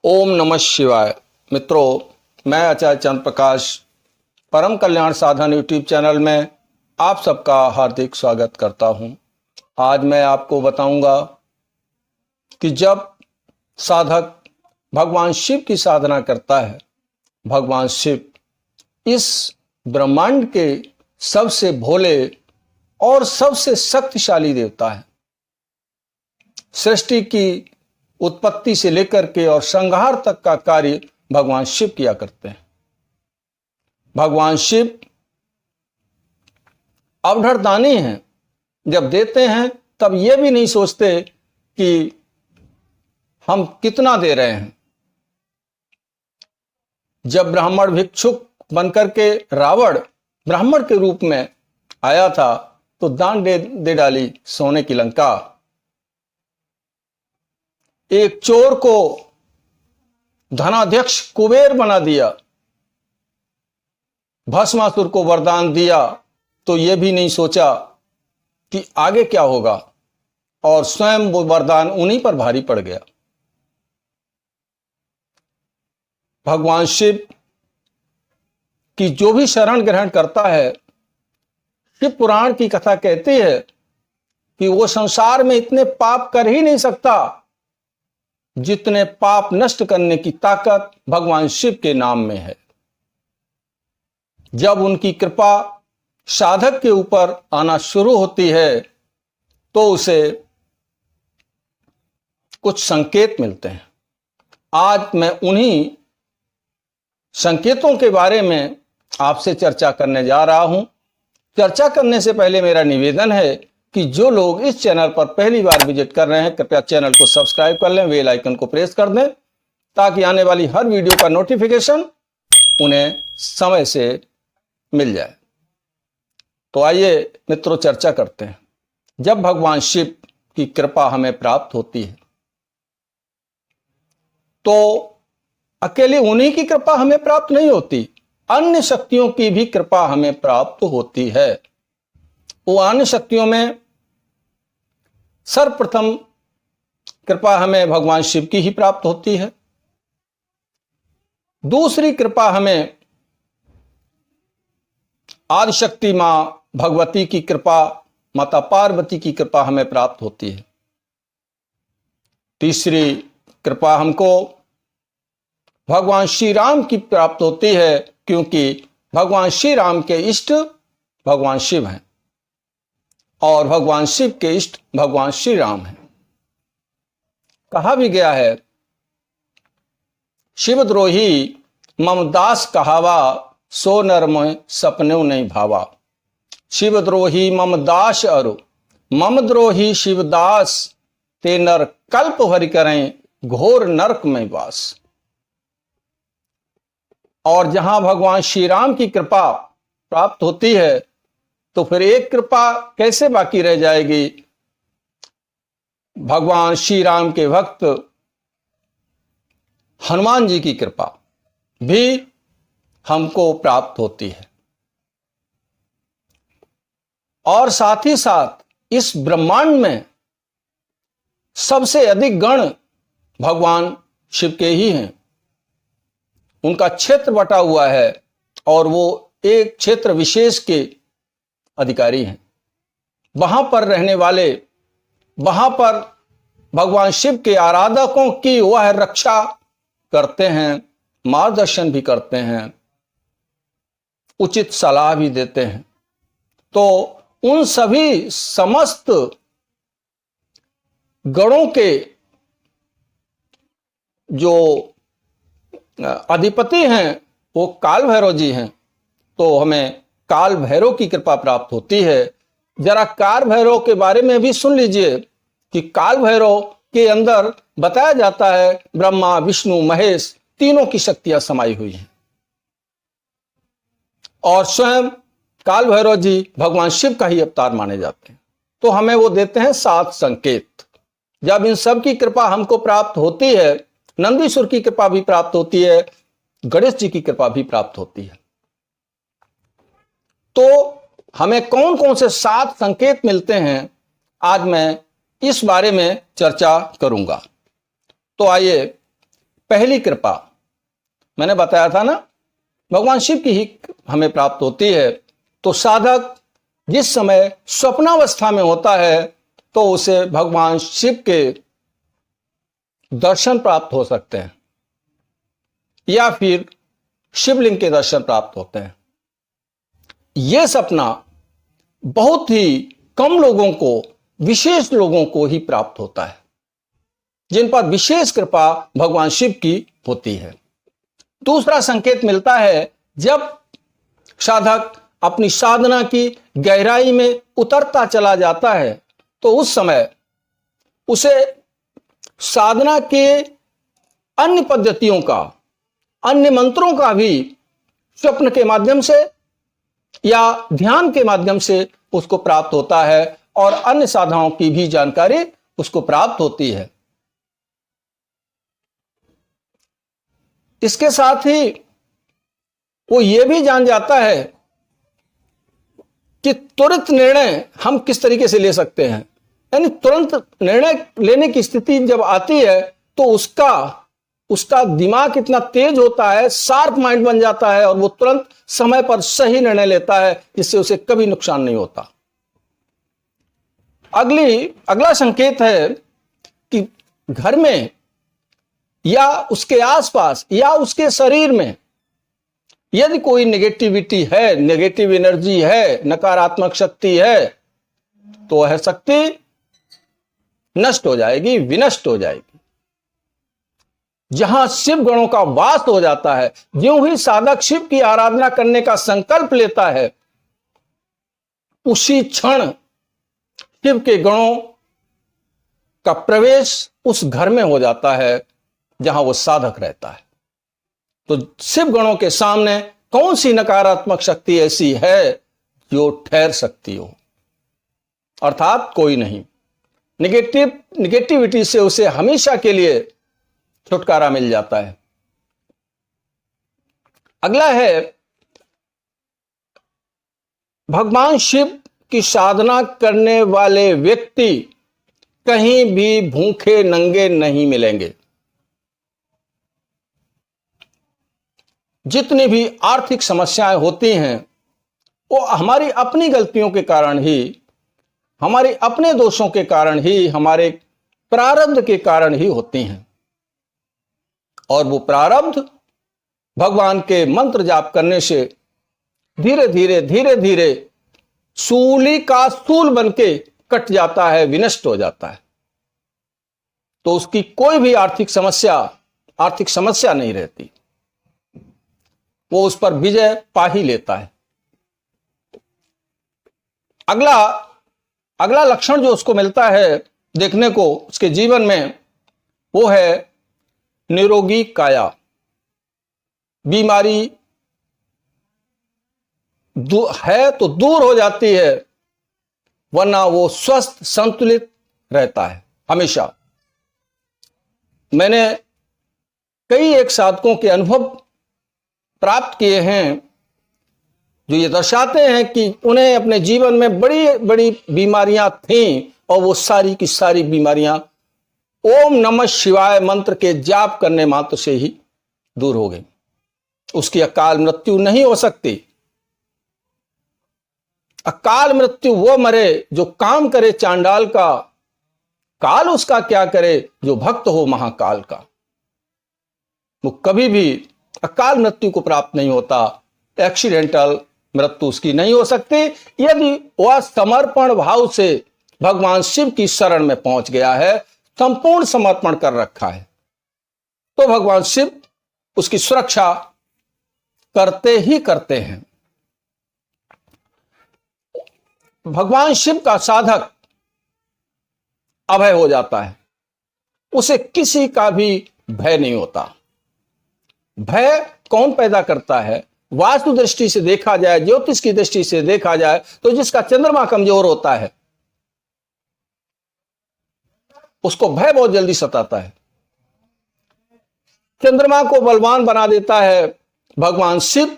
ओम नमः शिवाय। मित्रों, मैं आचार्य चंद्र प्रकाश परम कल्याण साधन यूट्यूब चैनल में आप सबका हार्दिक स्वागत करता हूं। आज मैं आपको बताऊंगा कि जब साधक भगवान शिव की साधना करता है, भगवान शिव इस ब्रह्मांड के सबसे भोले और सबसे शक्तिशाली देवता है। सृष्टि की उत्पत्ति से लेकर के और संहार तक का कार्य भगवान शिव किया करते हैं। भगवान शिव अवढरदानी हैं। जब देते हैं तब ये भी नहीं सोचते कि हम कितना दे रहे हैं। जब ब्राह्मण भिक्षुक बनकर के रावण ब्राह्मण के रूप में आया था तो दान दे डाली सोने की लंका। एक चोर को धनाध्यक्ष कुबेर बना दिया। भस्मासुर को वरदान दिया तो यह भी नहीं सोचा कि आगे क्या होगा, और स्वयं वो वरदान उन्हीं पर भारी पड़ गया। भगवान शिव की जो भी शरण ग्रहण करता है, शिव पुराण की कथा कहती है कि वो संसार में इतने पाप कर ही नहीं सकता जितने पाप नष्ट करने की ताकत भगवान शिव के नाम में है। जब उनकी कृपा साधक के ऊपर आना शुरू होती है तो उसे कुछ संकेत मिलते हैं। आज मैं उन्हीं संकेतों के बारे में आपसे चर्चा करने जा रहा हूं। चर्चा करने से पहले मेरा निवेदन है कि जो लोग इस चैनल पर पहली बार विजिट कर रहे हैं, कृपया चैनल को सब्सक्राइब कर लें, बेल आइकन को प्रेस कर दें ताकि आने वाली हर वीडियो का नोटिफिकेशन उन्हें समय से मिल जाए। तो आइए मित्रों, चर्चा करते हैं। जब भगवान शिव की कृपा हमें प्राप्त होती है तो अकेले उन्हीं की कृपा हमें प्राप्त नहीं होती, अन्य शक्तियों की भी कृपा हमें प्राप्त होती है। वो अन्य शक्तियों में सर्वप्रथम कृपा हमें भगवान शिव की ही प्राप्त होती है। दूसरी कृपा हमें आदिशक्ति मां भगवती की कृपा, माता पार्वती की कृपा हमें प्राप्त होती है। तीसरी कृपा हमको भगवान श्री राम की प्राप्त होती है, क्योंकि भगवान श्री राम के इष्ट भगवान शिव हैं और भगवान शिव के इष्ट भगवान श्री राम हैं। कहा भी गया है, शिवद्रोही मम दास कहावा, सो नर मोह सपने नहीं भावा। शिवद्रोही मम दास अरु, मम द्रोही शिवदास, ते नर कल्प भरि करें, घोर नरक में वास। और जहां भगवान श्री राम की कृपा प्राप्त होती है तो फिर एक कृपा कैसे बाकी रह जाएगी? भगवान श्री राम के भक्त हनुमान जी की कृपा भी हमको प्राप्त होती है। और साथ ही साथ इस ब्रह्मांड में सबसे अधिक गण भगवान शिव के ही हैं। उनका क्षेत्र बटा हुआ है और वो एक क्षेत्र विशेष के अधिकारी हैं। वहां पर रहने वाले, वहां पर भगवान शिव के आराधकों की वह रक्षा करते हैं, मार्गदर्शन भी करते हैं, उचित सलाह भी देते हैं। तो उन सभी समस्त गणों के जो अधिपति हैं वो काल भैरव जी हैं। तो हमें काल भैरव की कृपा प्राप्त होती है। जरा काल भैरव के बारे में भी सुन लीजिए कि काल भैरव के अंदर बताया जाता है ब्रह्मा विष्णु महेश तीनों की शक्तियां समाई हुई हैं, और स्वयं काल भैरव जी भगवान शिव का ही अवतार माने जाते हैं। तो हमें वो देते हैं 7 संकेत। जब इन सब की कृपा हमको प्राप्त होती है, नंदीश्वर की कृपा भी प्राप्त होती है, गणेश जी की कृपा भी प्राप्त होती है, तो हमें कौन कौन से 7 संकेत मिलते हैं, आज मैं इस बारे में चर्चा करूंगा। तो आइए पहली कृपा मैंने बताया था ना, भगवान शिव की ही हमें प्राप्त होती है। तो साधक जिस समय स्वप्नावस्था में होता है तो उसे भगवान शिव के दर्शन प्राप्त हो सकते हैं या फिर शिवलिंग के दर्शन प्राप्त होते हैं। यह सपना बहुत ही कम लोगों को, विशेष लोगों को ही प्राप्त होता है, जिन पर विशेष कृपा भगवान शिव की होती है। दूसरा संकेत मिलता है, जब साधक अपनी साधना की गहराई में उतरता चला जाता है तो उस समय उसे साधना के अन्य पद्धतियों का, अन्य मंत्रों का भी स्वप्न के माध्यम से या ध्यान के माध्यम से उसको प्राप्त होता है और अन्य साधनाओं की भी जानकारी उसको प्राप्त होती है। इसके साथ ही वो ये भी जान जाता है कि तुरंत निर्णय हम किस तरीके से ले सकते हैं। यानी तुरंत निर्णय लेने की स्थिति जब आती है तो उसका दिमाग इतना तेज होता है, शार्प माइंड बन जाता है और वो तुरंत समय पर सही निर्णय लेता है, जिससे उसे कभी नुकसान नहीं होता। अगला संकेत है कि घर में या उसके आसपास या उसके शरीर में यदि कोई नेगेटिविटी है, नेगेटिव एनर्जी है, नकारात्मक शक्ति है, तो वह शक्ति नष्ट हो जाएगी, विनष्ट हो जाएगी। जहां शिव गणों का वास हो जाता है, ज्यों ही साधक शिव की आराधना करने का संकल्प लेता है, उसी क्षण शिव के गणों का प्रवेश उस घर में हो जाता है जहां वो साधक रहता है। तो शिव गणों के सामने कौन सी नकारात्मक शक्ति ऐसी है जो ठहर सकती हो? अर्थात कोई नहीं। निगेटिविटी से उसे हमेशा के लिए छुटकारा मिल जाता है। अगला है, भगवान शिव की साधना करने वाले व्यक्ति कहीं भी भूखे नंगे नहीं मिलेंगे। जितनी भी आर्थिक समस्याएं होती हैं वो हमारी अपनी गलतियों के कारण ही, हमारे अपने दोषों के कारण ही, हमारे प्रारब्ध के कारण ही होती हैं। और वो प्रारब्ध भगवान के मंत्र जाप करने से धीरे धीरे सूली का सूल बनके कट जाता है, विनष्ट हो जाता है। तो उसकी कोई भी आर्थिक समस्या नहीं रहती, वो उस पर विजय पा ही लेता है। अगला लक्षण जो उसको मिलता है देखने को उसके जीवन में, वो है निरोगी काया। बीमारी है तो दूर हो जाती है, वरना वो स्वस्थ संतुलित रहता है हमेशा। मैंने कई एक साधकों के अनुभव प्राप्त किए हैं जो ये दर्शाते हैं कि उन्हें अपने जीवन में बड़ी बड़ी बीमारियां थीं और वो सारी की सारी बीमारियां ओम नमः शिवाय मंत्र के जाप करने मात्र से ही दूर हो गई। उसकी अकाल मृत्यु नहीं हो सकती। अकाल मृत्यु वो मरे जो काम करे चांडाल का, काल उसका क्या करे जो भक्त हो महाकाल का। वो कभी भी अकाल मृत्यु को प्राप्त नहीं होता, एक्सीडेंटल मृत्यु उसकी नहीं हो सकती यदि वह समर्पण भाव से भगवान शिव की शरण में पहुंच गया है, संपूर्ण समर्पण कर रखा है, तो भगवान शिव उसकी सुरक्षा करते ही करते हैं। भगवान शिव का साधक अभय हो जाता है, उसे किसी का भी भय नहीं होता। भय कौन पैदा करता है? वास्तु दृष्टि से देखा जाए, ज्योतिष की दृष्टि से देखा जाए तो जिसका चंद्रमा कमजोर होता है उसको भय बहुत जल्दी सताता है। चंद्रमा को बलवान बना देता है भगवान शिव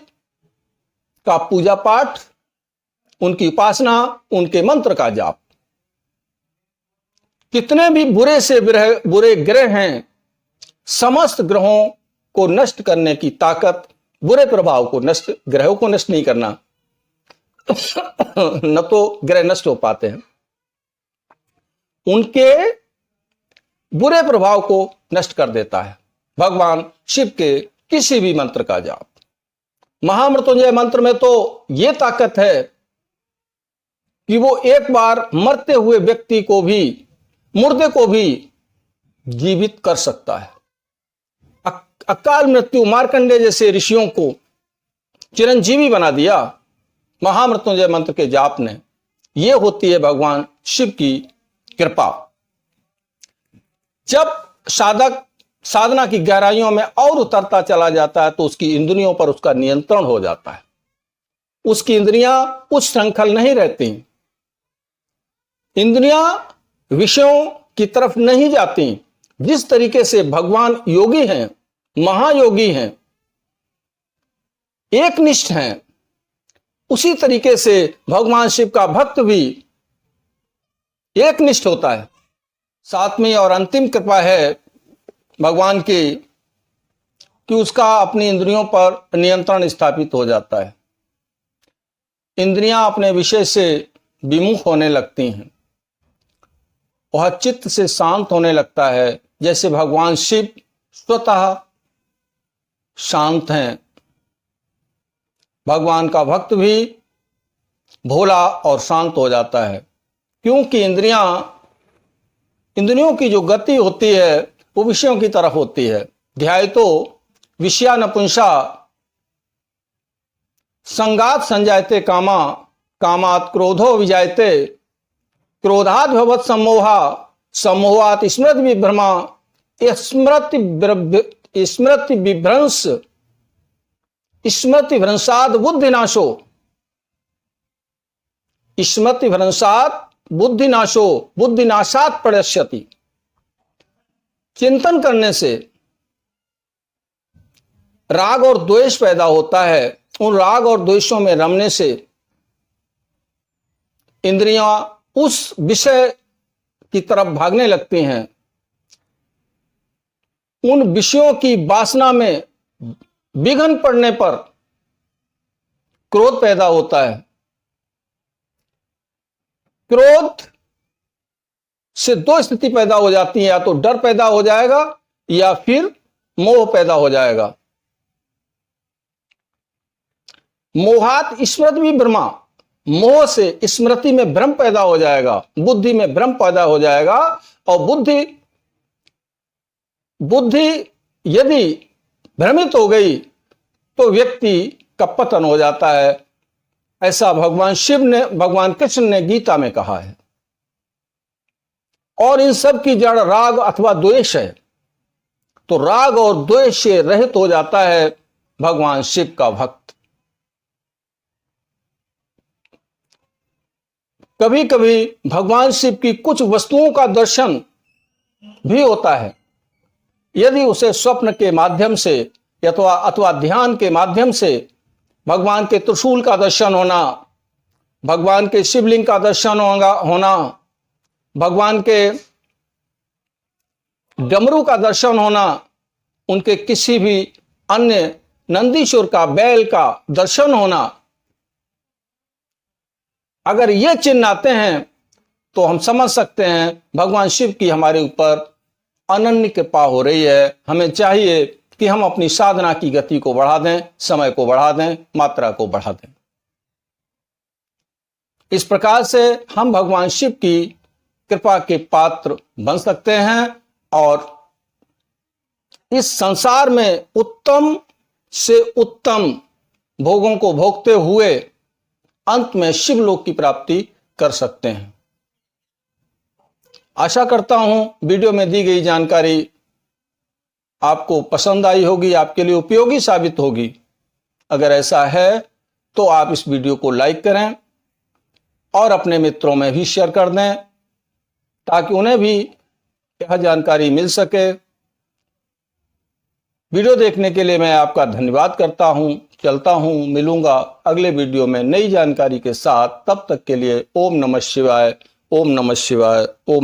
का पूजा पाठ, उनकी उपासना, उनके मंत्र का जाप। कितने भी बुरे से बुरे ग्रह हैं समस्त ग्रहों को नष्ट करने की ताकत, बुरे प्रभाव को नष्ट, ग्रहों को नष्ट नहीं करना न तो ग्रह नष्ट हो पाते हैं, उनके बुरे प्रभाव को नष्ट कर देता है भगवान शिव के किसी भी मंत्र का जाप। महामृत्युंजय मंत्र में तो यह ताकत है कि वो एक बार मरते हुए व्यक्ति को भी, मुर्दे को भी जीवित कर सकता है। अकाल मृत्यु मार्कंडेय जैसे ऋषियों को चिरंजीवी बना दिया महामृत्युंजय मंत्र के जाप ने। यह होती है भगवान शिव की कृपा। जब साधक साधना की गहराइयों में और उतरता चला जाता है तो उसकी इंद्रियों पर उसका नियंत्रण हो जाता है, उसकी इंद्रियां उच्च श्रृंखल नहीं रहती, इंद्रियां विषयों की तरफ नहीं जाती। जिस तरीके से भगवान योगी हैं, महायोगी हैं, एकनिष्ठ हैं, उसी तरीके से भगवान शिव का भक्त भी एकनिष्ठ होता है। सातवीं और अंतिम कृपा है भगवान की कि उसका अपनी इंद्रियों पर नियंत्रण स्थापित हो जाता है। इंद्रियां अपने विषय से विमुख होने लगती हैं, वह चित्त से शांत होने लगता है। जैसे भगवान शिव स्वतः शांत हैं, भगवान का भक्त भी भोला और शांत हो जाता है, क्योंकि इंद्रियों की जो गति होती है वो विषयों की तरफ होती है। ध्यायतो विषया नपुंसा संगात संजायते कामा, कामात क्रोधो विजायते, क्रोधात भवत सम्मोहा, सम्मोहात स्मृति विभ्रमा, स्मृति विभ्रंश, स्मृति भ्रंशाद बुद्धिनाशो, स्मृति भ्रंशात बुद्धिनाशो, बुद्धिनाशात प्रणश्यति। चिंतन करने से राग और द्वेष पैदा होता है। उन राग और द्वेषों में रमने से इंद्रियां उस विषय की तरफ भागने लगती हैं। उन विषयों की वासना में विघन पड़ने पर क्रोध पैदा होता है। क्रोध से दो स्थिति पैदा हो जाती है, या तो डर पैदा हो जाएगा या फिर मोह पैदा हो जाएगा। मोहात स्मृति भी भ्रमा, मोह से स्मृति में भ्रम पैदा हो जाएगा, बुद्धि में भ्रम पैदा हो जाएगा। और बुद्धि यदि भ्रमित हो गई तो व्यक्ति का पतन हो जाता है। ऐसा भगवान कृष्ण ने गीता में कहा है। और इन सब की जड़ राग अथवा द्वेष है। तो राग और द्वेष से रहित हो जाता है भगवान शिव का भक्त। कभी कभी भगवान शिव की कुछ वस्तुओं का दर्शन भी होता है। यदि उसे स्वप्न के माध्यम से अथवा ध्यान के माध्यम से भगवान के त्रिशूल का दर्शन होना, भगवान के शिवलिंग का दर्शन होना, भगवान के डमरू का दर्शन होना, उनके किसी भी अन्य नंदीश्वर का, बैल का दर्शन होना, अगर ये चिन्ह आते हैं तो हम समझ सकते हैं भगवान शिव की हमारे ऊपर अनन्य कृपा हो रही है। हमें चाहिए कि हम अपनी साधना की गति को बढ़ा दें, समय को बढ़ा दें, मात्रा को बढ़ा दें। इस प्रकार से हम भगवान शिव की कृपा के पात्र बन सकते हैं और इस संसार में उत्तम से उत्तम भोगों को भोगते हुए अंत में शिवलोक की प्राप्ति कर सकते हैं। आशा करता हूं वीडियो में दी गई जानकारी आपको पसंद आई होगी, आपके लिए उपयोगी साबित होगी। अगर ऐसा है तो आप इस वीडियो को लाइक करें और अपने मित्रों में भी शेयर कर दें ताकि उन्हें भी यह जानकारी मिल सके। वीडियो देखने के लिए मैं आपका धन्यवाद करता हूं। चलता हूं, मिलूंगा अगले वीडियो में नई जानकारी के साथ। तब तक के लिए ओम नमः शिवाय, ओम नमः शिवाय, ओम।